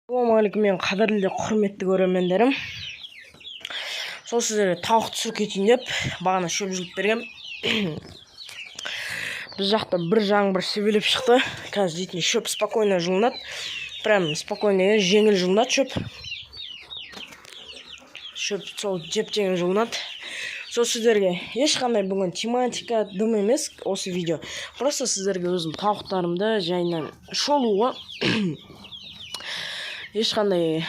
Ассалаумағалейкум, мен қадірлі құрметті көрермендерім. Сол сіздерге тауық түсіріп кетейін деп бағана шөп жұлып берген. Біз жақта бір жаңбыр себелеп шықты. Қазір дейтін шөп спокойно жылынады. Прям спокойно, жеңіл жылынады шөп. Шөп сол жеп-жеңіл жылынады. Сол сіздерге ешқандай бүгін тематика дым емес осы видео. Просто сіздерге өзім тауықтарымды жайынан шолуға ешқандай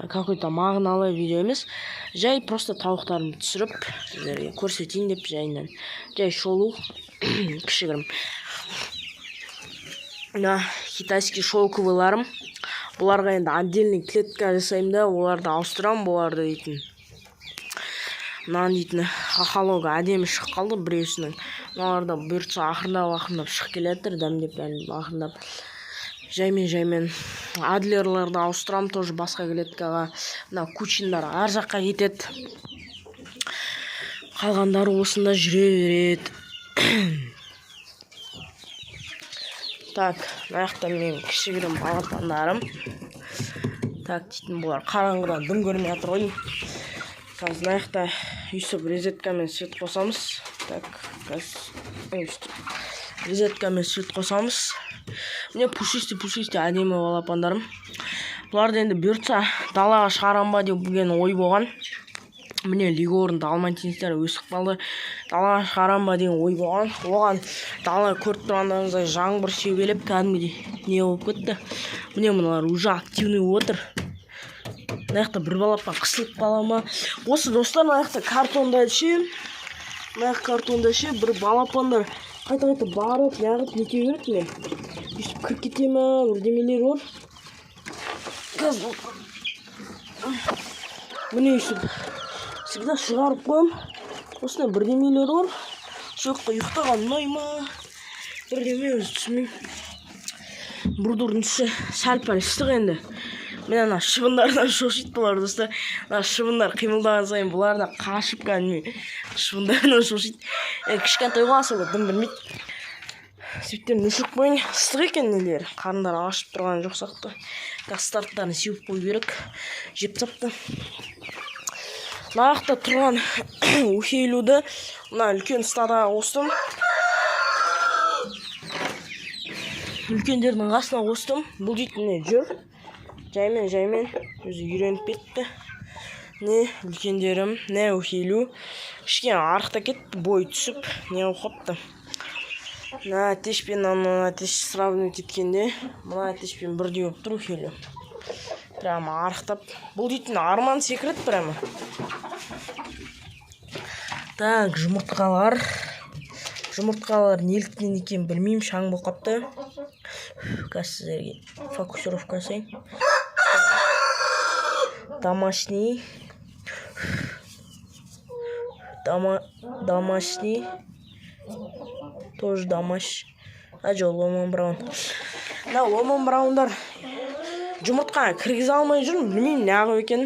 какой-то мағыналы видео емес. Жай просто тауықтарымды түсіріп сіздерге көрсетейін деп жайынан. Жай шолу кішігірім. Китайский шелковыйларым. Бұларға енді отдельный клетка жасаймын да, оларды ауыстырам, бұларды дейтін. Мынаны дейтін хахалога әдемі шығып қалды біреусінің. Мыналарда бұйыртса ақырындап шығып келеді, дәмдеп ақырындап. Жаймен адлерларды ауыстырам, тоже басқа клеткаға. Мына кучиндар ар жаққа кетеді. Қалғандары осында жүре береді. Так, мына мен кішігірім балапандарым. Так, дейтін бұлар қараңғыдан дым көрмей жатыр ғой. Қазір мына үйсіп резеткамен свет қосамыз. Так, резеткамен свет қосамыз. Міне пушисті әдемі балапандарым. Бұларды енді бұйыртса далаға шығарам ба деген ой болған. Міне лигорын далматинстер өсіп қалды. Далаға шығарам ба деген ой болған. Оған дала көріп тұрғандарыңыздай жаңбыр себелеп кәдімгідей не болып кетті. Міне мыналар уже активный отыр. Мына бір балапан қысылып қала ма? Осы достар, мына картонда ше, бір балапандар қайта барып, неғып нете береді ме? Үстіп кіріп кете ма, бірдемелер бар. Қазір міне үстіп всегда шығарып қойым. Осында бірдемелер бар. Соқта ұйықтаған ұнай ма? Бірдеме өзі түсінмеймін. Бұрдырдың түсі сәл-пәл ыстық енді. Мен ана шыбындардан шошиды бұлар достар. Шыбындар қимылдаған сайын бұлар да қашып кәдімгі шыбындардан шошиды. Кішкентай ғой асылы дым білмейді. Сөйтіп өшіріп қойын. Ыстық екен нелер. Қарындар ашып тұрған жоқ сақты. Старттарын сеуіп қой берік. Жеп тапты. Нақта тұрған ухейлуді мына үлкен стадаға қостым. Үлкендердің қасына қостым. Бұл дейтін жүр. Жаймен өзі үйреніп кетті. Не үлкендерім, не ухейлу. Кішкен арықта кетті, бой түсіп, не оқыпты. Мына әтешпен мына әтеш сравнивать еткенде, мына әтешпен бірдей болып тұр ухейлу. Прямо арықтап. Бұл дейтін арман секрет прямо. Так, жұмыртқалар. Жұмыртқалар неліктен екен білмеймін, шаң болып қапты. Қазір сіздерге фокусировка жасайын. Домашний. Тоже домашний. Ломон браун. Ломон браундар жұмыртқа кіргізе алмай жүрмін, білмеймін неғып екен.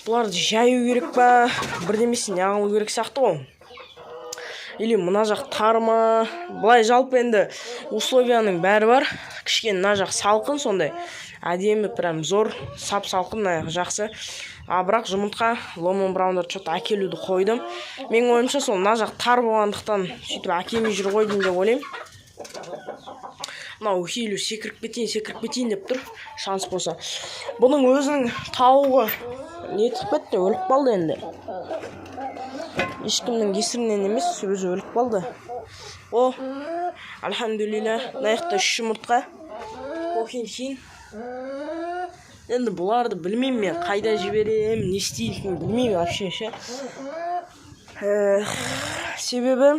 Бұларды жаю керек па, бірдемесін неғылу керек сияқты ғой. Или мына жақ тарма. Бұлай жалпы енді условияның бәрі бар. Кішкен мына жақ салқын сондай. Әдемі прям зор, сап-салқын жақсы. Бірақ жұмыртқа ломон браундар что-то әкелуді қойдым. Мен ойымша сол мына жақ тар болғандықтан сөйтіп әкелмей жүр қойдым деп ойлаймын. Мына ухейлу секіріп кетейін деп тұр. Шанс болса. Бұның өзінің тауығы нетіп кетті, өліп қалды енді. Ешкімнің кесірінен емес, өзі өліп қалды. О, альхамдулилля, наяқта 3 жұмыртқа. Оқин. Енді бұларды білмеймін мен, қайда жіберем, не істейтінін білмеймін вообще ше. Себебі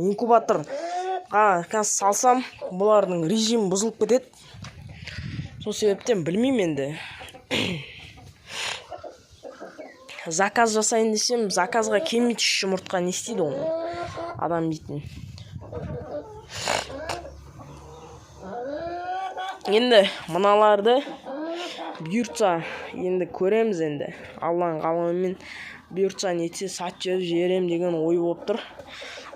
инкубаторға қазір салсам, бұлардың режим бұзылып кетеді. Сол себептен білмеймін енді. Заказ жасайын десем, заказға келмейді 3 жұмыртқа, не істейді оны? Адам дейтін. Енді мыналарды бұйыртса енді көреміз енді. Алланың қалауымен бұйыртса нетсе сат жазып жіберем деген ой болып тұр.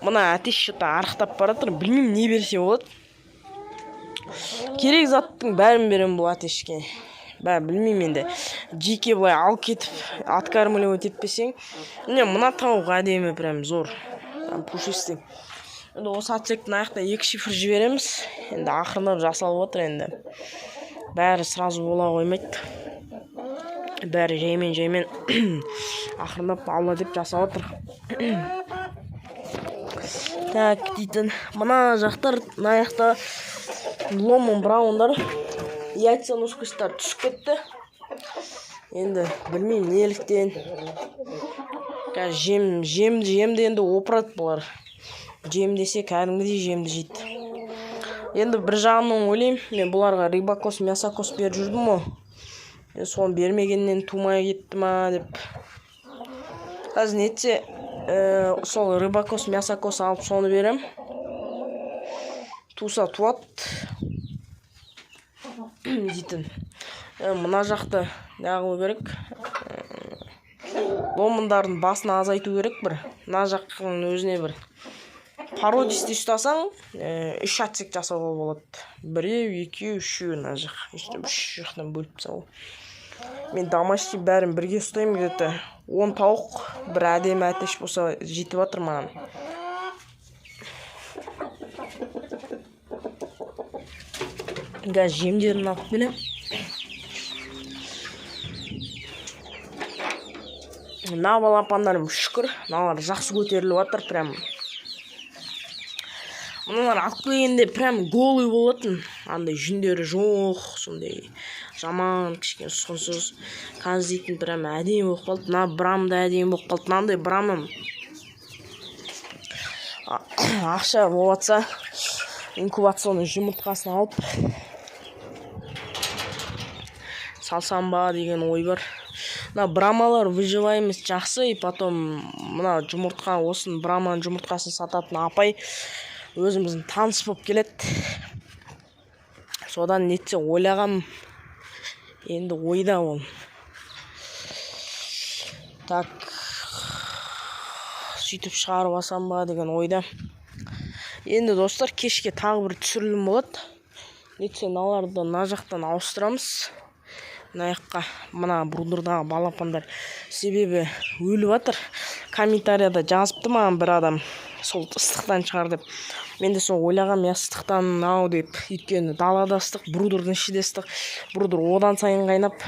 Мына әтеш что-то арықтап баратыр. Білмеймін не берсе болады. керек заттың бәрін берем бұл атешке. Білмеймін енді. Жеке былай алып кетіп, откармливать етпесең. Мына тауық әдемі прям зор. Пушистый. Енді осы отсектің аяқта 2 шифр жібереміз. Енді ақырындап жасалып отыр енді. Бәрі сразу бола қоймайды. Бәрі жаймен ақырындап алла деп жасап отыр. Так, дейтін. Мына жақтар, мына аяқта ломон браундар, яйца нускустар түсіп кетті. Енді білмеймін неліктен. Жемді енді опырады бұлар. Жем десе кәдімгідей жемді жейді. Енді бір жағынан ойлаймын, мен бұларға рыбакос, мясокос беріп жүрдім ғой. Соны бермегеннен тумай кетті ма деп. Қазір нетсе, сол рыбакос, мясокос алып соны берем. Туса туат. Дейтін. Мына жақты неғылу керек. Ломындардың басын азайту керек бір. Мына жақтың өзіне бір. Пародисті ұстасаң, 3 отсек жасауға болады. 1, 2, 3 мына жақ. 3 жақтан бөліп салу. Мен домашний бәрін бірге ұстаймын где-то 10 тауық бір әдемі әтеш болса жетіп жатыр маған. Газ жемдерін алып келем. Мына балапандарым шүкір, мыналар жақсы көтеріліп жатыр прям. Мыналар алып келгенде прям голый болатын. Андай жүндері жоқ, сондай жаман кішкене сұқынсыз. Қазір дейтін прям әдемі болып қалды. Мына брам да әдемі болып қалды. Мынандай брамым ақша болатса инкубационный жұмыртқасын алып салсам ба деген ой бар. Мына брамалар выживаемость жақсы, и потом мына жұмыртқа, осын браманың жұмыртқасын сататын апай өзіміздің таныс болып келеді. Содан нетсе ойлағам, енді ойда ол. Так, сөйтіп шығарып алсам ба деген ойда. Енді достар, кешке тағы бір түсірілім болады. Нетсе мыналарды мына жақтан ауыстырамыз. Мына жаққа мына брудердағы балапандар себебі өліп жатыр. Комментарияда жазыпты маған бір адам, сол ыстықтан шығар деп. Мен де сол ойлағам, я ыстықтан ау деп. Өйткені далада ыстық, брудердің ішінде ыстық. Брудер одан сайын қайнап